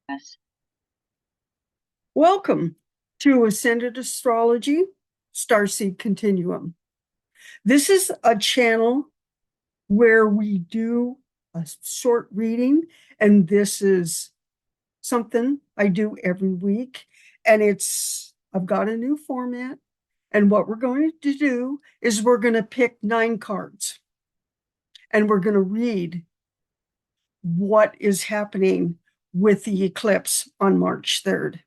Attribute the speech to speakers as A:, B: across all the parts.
A: Yes.
B: Welcome to Ascended Astrology Starseed Continuum. This is a channel where we do a short reading, and this is something I do every week. And I've got a new format. And what we're going to do is we're going to pick 9 cards and we're going to read what is happening with the eclipse on March 3rd.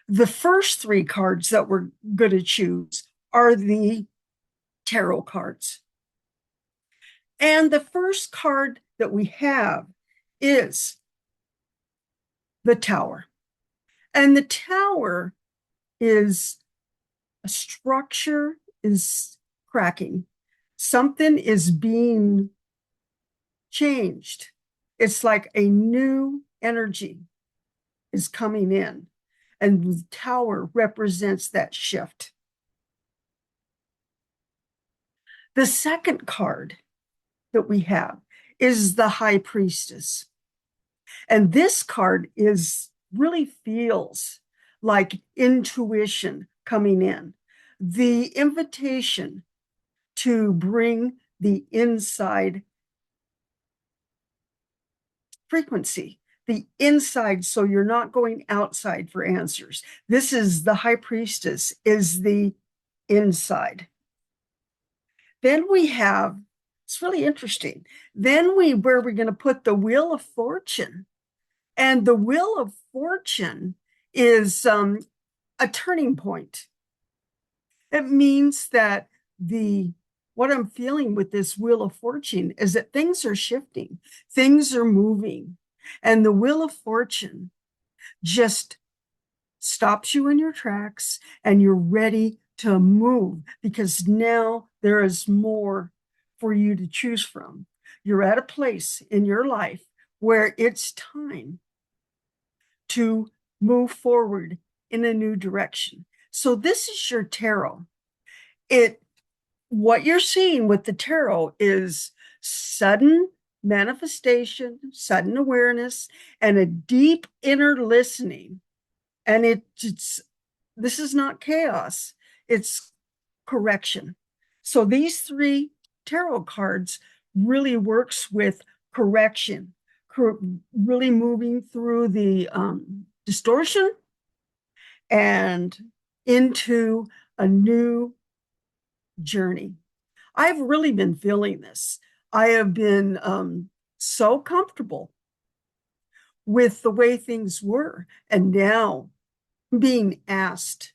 B: The first 3 cards that we're going to choose are the tarot cards. And the first card that we have is the Tower. And the Tower is a structure is cracking. Something is being changed. It's like a new energy is coming in. And the Tower represents that shift. The second card that we have is the High Priestess. And this card really feels like intuition coming in. The invitation to bring the inside frequency, the inside, so you're not going outside for answers. This is the High Priestess, is the inside. Then we have, it's really interesting. Where we're going to put the Wheel of Fortune. And the Wheel of Fortune is a turning point. It means that what I'm feeling with this Wheel of Fortune is that things are shifting, things are moving, and the Wheel of Fortune just stops you in your tracks and you're ready to move because now there is more for you to choose from. You're at a place in your life where it's time to move forward in a new direction. So this is your tarot. What you're seeing with the tarot is sudden manifestation, sudden awareness, and a deep inner listening. And this is not chaos, it's correction. So these 3 tarot cards really works with correction, really moving through the distortion and into a new journey. I've really been feeling this. I have been so comfortable with the way things were, and now being asked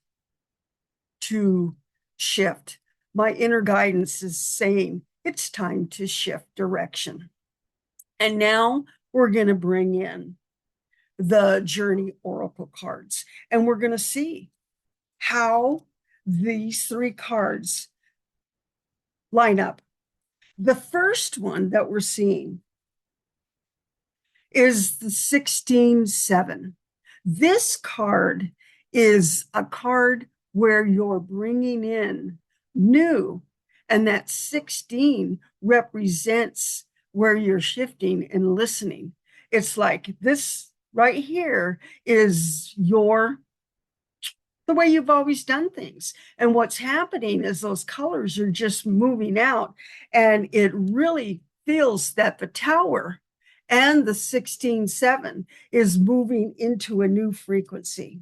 B: to shift. My inner guidance is saying it's time to shift direction. And now we're going to bring in the Journey Oracle cards, and we're going to see how these 3 cards line up. The first one that we're seeing is the 16-7. This card is a card where you're bringing in new, and that 16 represents where you're shifting and listening. It's like this right here is the way you've always done things. And what's happening is those colors are just moving out. And it really feels that the Tower and the 16-7 is moving into a new frequency.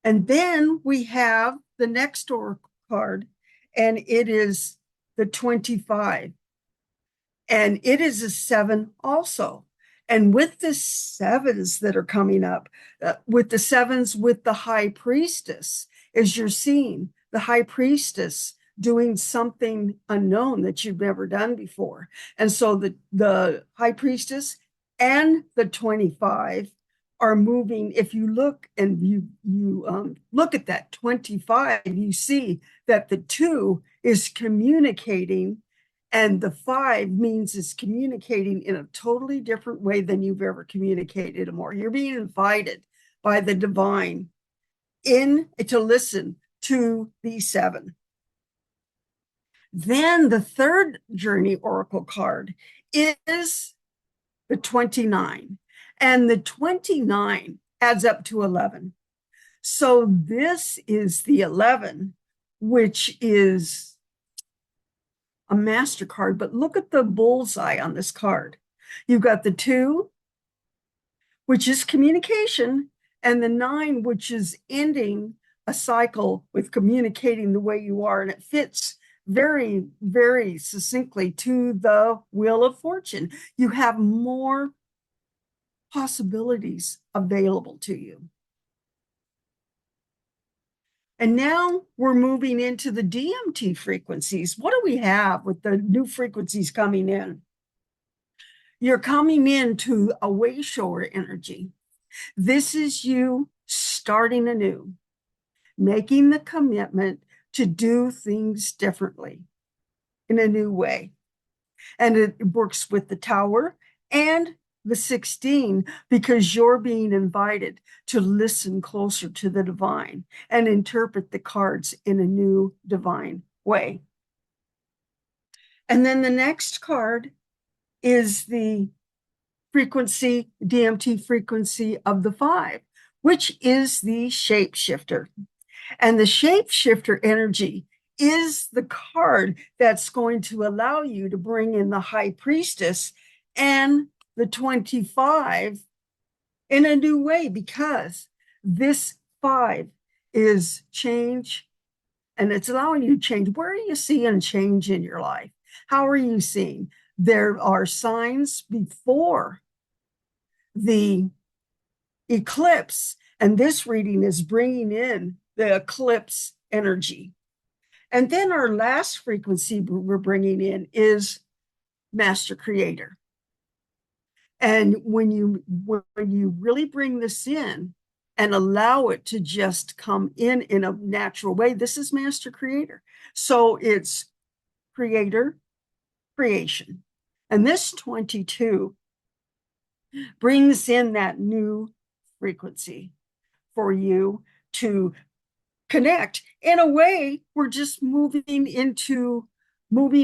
B: And then we have the next oracle card, and it is the 25. And it is a 7 also. And with the 7s that are coming up, with the 7s with the High Priestess, as you're seeing the High Priestess doing something unknown that you've never done before. And so the High Priestess and the 25 are moving. If you look and you look at that 25, you see that the 2 is communicating, and the 5 means it's communicating in a totally different way than you've ever communicated more. You're being invited by the divine in to listen to the 7. Then the third Journey Oracle card is the 29. And the 29 adds up to 11. So this is the 11, which is a MasterCard. But look at the bullseye on this card. You've got the 2, which is communication, and the 9, which is ending a cycle with communicating the way you are. And it fits very, very succinctly to the Wheel of Fortune. You have more possibilities available to you. And now we're moving into the DMT frequencies. What do we have with the new frequencies coming in? You're coming into a way shower energy. This is you starting anew, making the commitment to do things differently in a new way. And it works with the Tower and the 16 because you're being invited to listen closer to the divine and interpret the cards in a new divine way. And then the next card is the frequency, DMT frequency of the 5, which is the shapeshifter. And the shapeshifter energy is the card that's going to allow you to bring in the high priestess and the 25 in a new way, because this 5 is change, and it's allowing you to change. Where are you seeing change in your life? How are you seeing? There are signs before the eclipse, and this reading is bringing in the eclipse energy. And then our last frequency we're bringing in is Master Creator. And when you really bring this in and allow it to just come in a natural way, this is Master Creator. So it's creator, creation. And this 22 brings in that new frequency for you to connect. In a way, we're just moving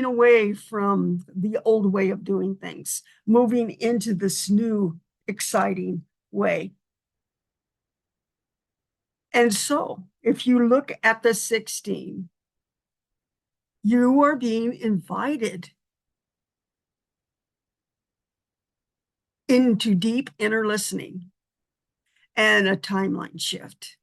B: away from the old way of doing things, moving into this new, exciting way. And so, if you look at the 16, you are being invited into deep inner listening and a timeline shift.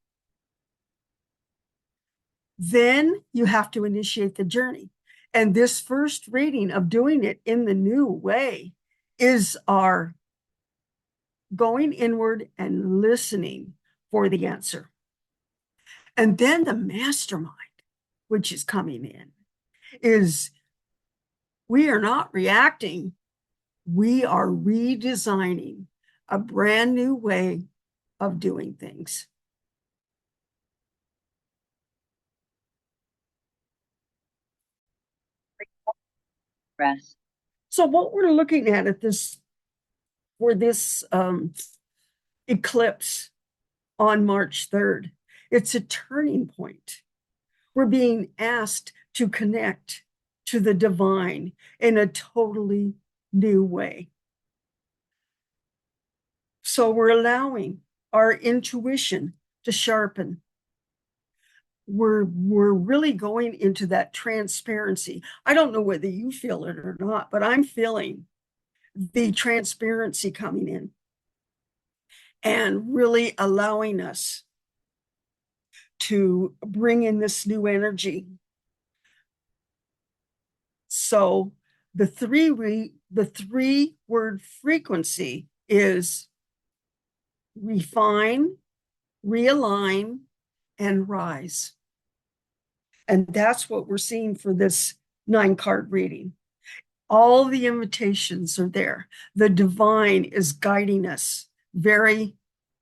B: Then you have to initiate the journey. And this first reading of doing it in the new way is our going inward and listening for the answer. And then the mastermind, which is coming in, is we are not reacting, we are redesigning a brand new way of doing things.
A: Rest.
B: So what we're looking at this for this eclipse on March 3rd, it's a turning point. We're being asked to connect to the divine in a totally new way. So we're allowing our intuition to sharpen. We're really going into that transparency. I don't know whether you feel it or not, but I'm feeling the transparency coming in and really allowing us to bring in this new energy. So the three word frequency is refine, realign, and rise. And that's what we're seeing for this 9-card reading. All the invitations are there. The divine is guiding us very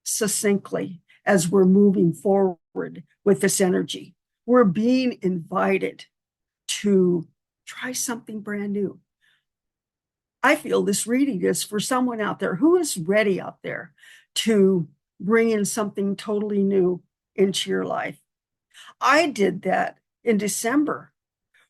B: succinctly as we're moving forward with this energy. We're being invited to try something brand new. I feel this reading is for someone out there who is ready out there to bring in something totally new into your life. I did that in December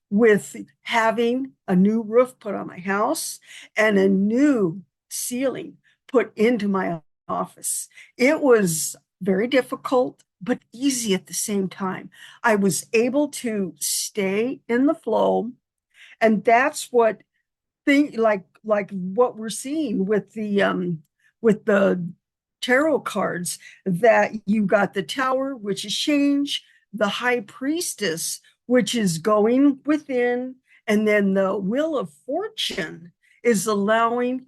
B: with having a new roof put on my house and a new ceiling put into my office. It was very difficult, but easy at the same time. I was able to stay in the flow, and that's what thing like what we're seeing with the tarot cards, that you got the Tower, which is change, the High Priestess, which is going within, and then the Wheel of Fortune is allowing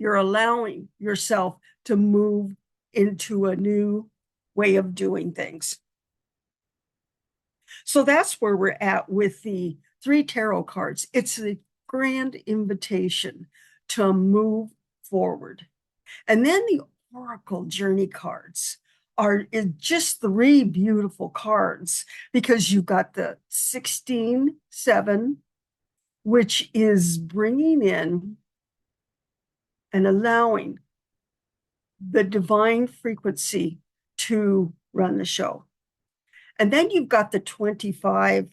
B: yourself to move into a new way of doing things. So that's where we're at with the three tarot cards. It's a grand invitation to move forward. And then the Oracle Journey cards are just three beautiful cards, because you've got the 16-7, which is bringing in and allowing the divine frequency to run the show. And then you've got the 25-7.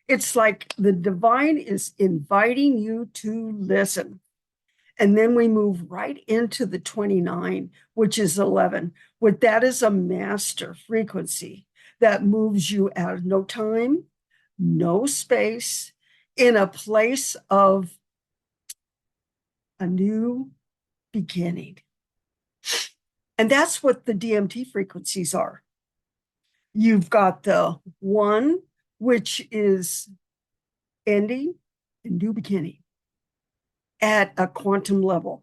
B: It's like the divine is inviting you to listen. And then we move right into the 29, which is 11. What that is, a master frequency that moves you out of no time, no space, in a place of a new beginning. And that's what the DMT frequencies are. You've got the 1, which is ending and new beginning at a quantum level.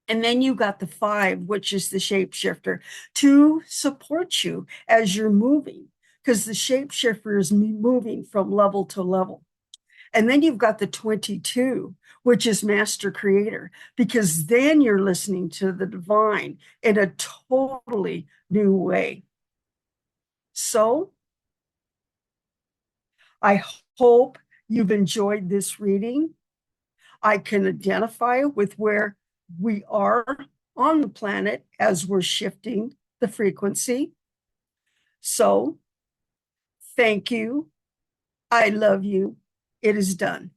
B: And then you got the 5, which is the shapeshifter, to support you as you're moving, because the shapeshifter is moving from level to level. And then you've got the 22, which is master creator, because then you're listening to the divine in a totally new way. So I hope you've enjoyed this reading. I can identify with where we are on the planet as we're shifting the frequency. So thank you. I love you. It is done.